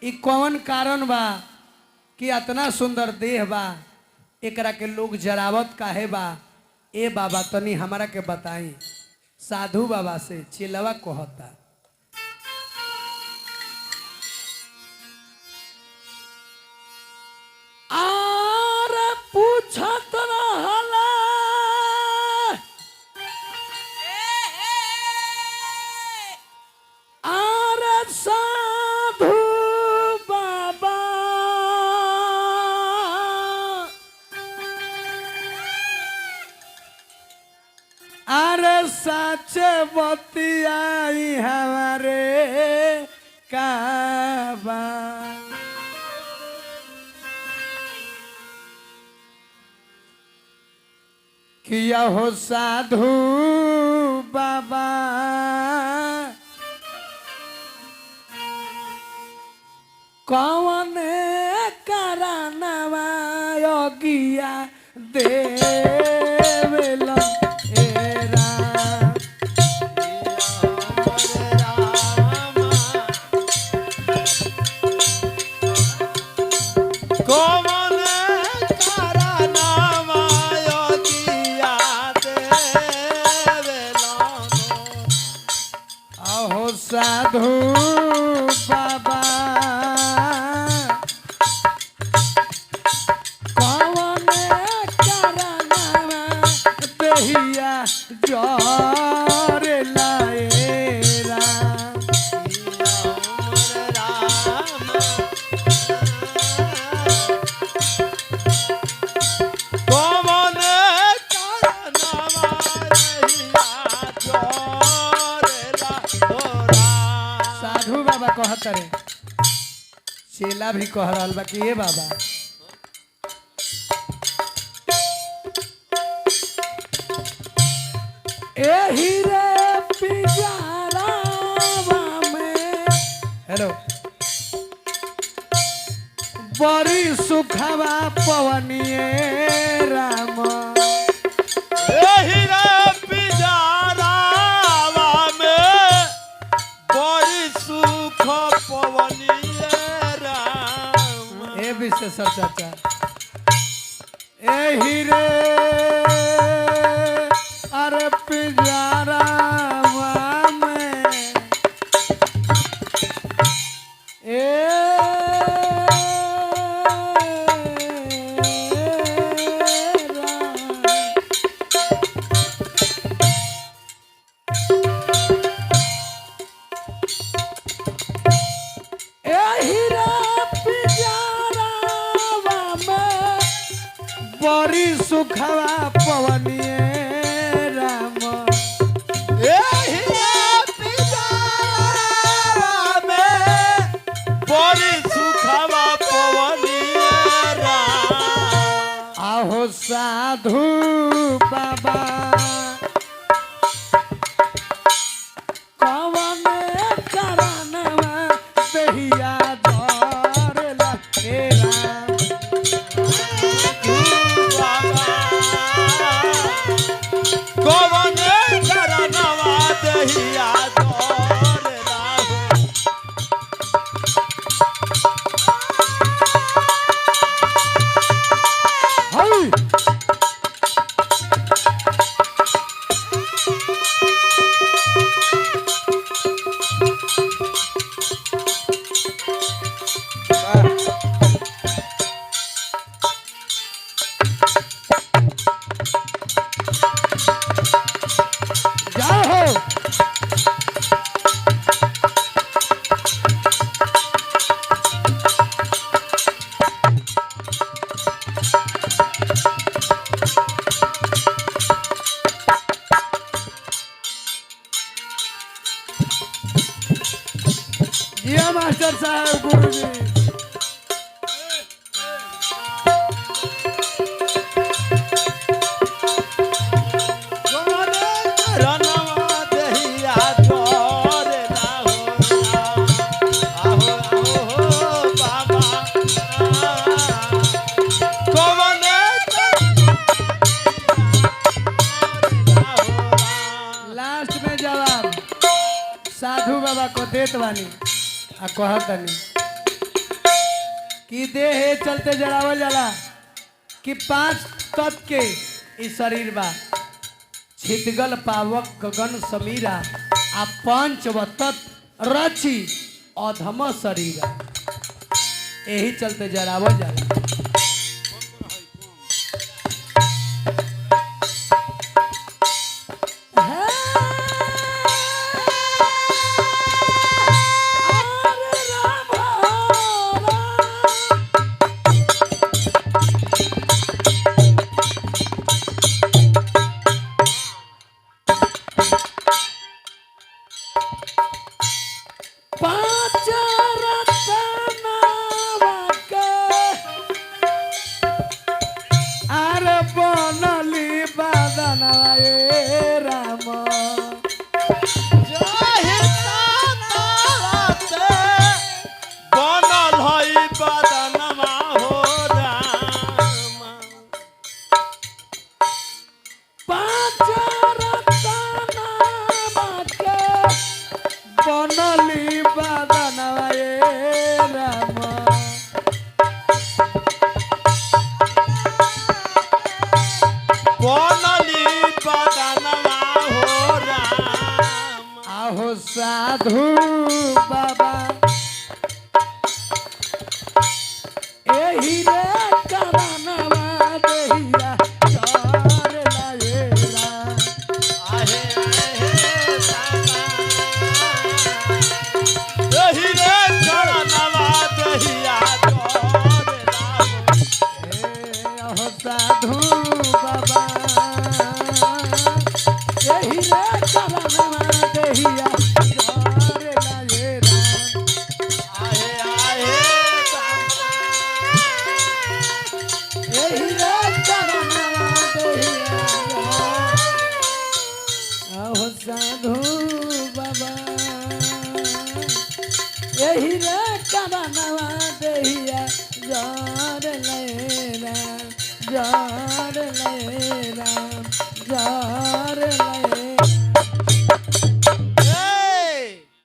ई कौन कारण बा कि इतना सुंदर देह बा, एकरा के लोग जरावत काहे बा? ए बाबा तनी हमारा के बताई। साधु बाबा से चिलवा कहता, आर पूछत रहला आर साधु बाबा अरे सच बतियाई हमारे काबा। किया हो साधु बाबा कौन करनवा योगिया देवेला एरा कौन करनवा योगिया देवेला। आहो साधु बाबा कौन करनवा देहिया जोरे लाएरा। साधु बाबा कहत रे, चेला भी कह रहा बा कि ये बाबा एही रे पिंजरावा में हेलो बड़ी सुखवा पवनिए राम। एही रे पिंजरावा में बड़ी सुख पवनिए राम। ए विशेषर चाचा एही रे अरे पिंजरावा में ए बड़ी सुखवा पवनिए राम। एही रे पिंजरावा में बड़ी सुखवा पवनिए राम। आहो साधु बाबा कौन करनवा देहिया जोरेला एरा। कौन करनवा देहिया जोरेला। हई जाओ हो जिया मास्टर साहब गुरु जी। कौन करनवा देहिया जोरेला हो राम। आहो आहो बाबा कौन लास्ट में जवाब साधु बाबा को देत बानी आ कहतनी कि देह चलते जड़ावल जाला कि 5 तत्व के इस शरीर बा छितगल पावक गगन समीरा आ 5 व तत्व रची अधम शरीर यही चलते जड़ावल जाला। साधु बाबा एही रे करनवा देहिया चोर लाएला आहे आहे सामा एही रे करनवा देहिया चोर लाएला हो साधु बाबा एही रे करनवा देहिया साधु बाबा यही रे करनवा देहिया जार ले राम जार ले राम जार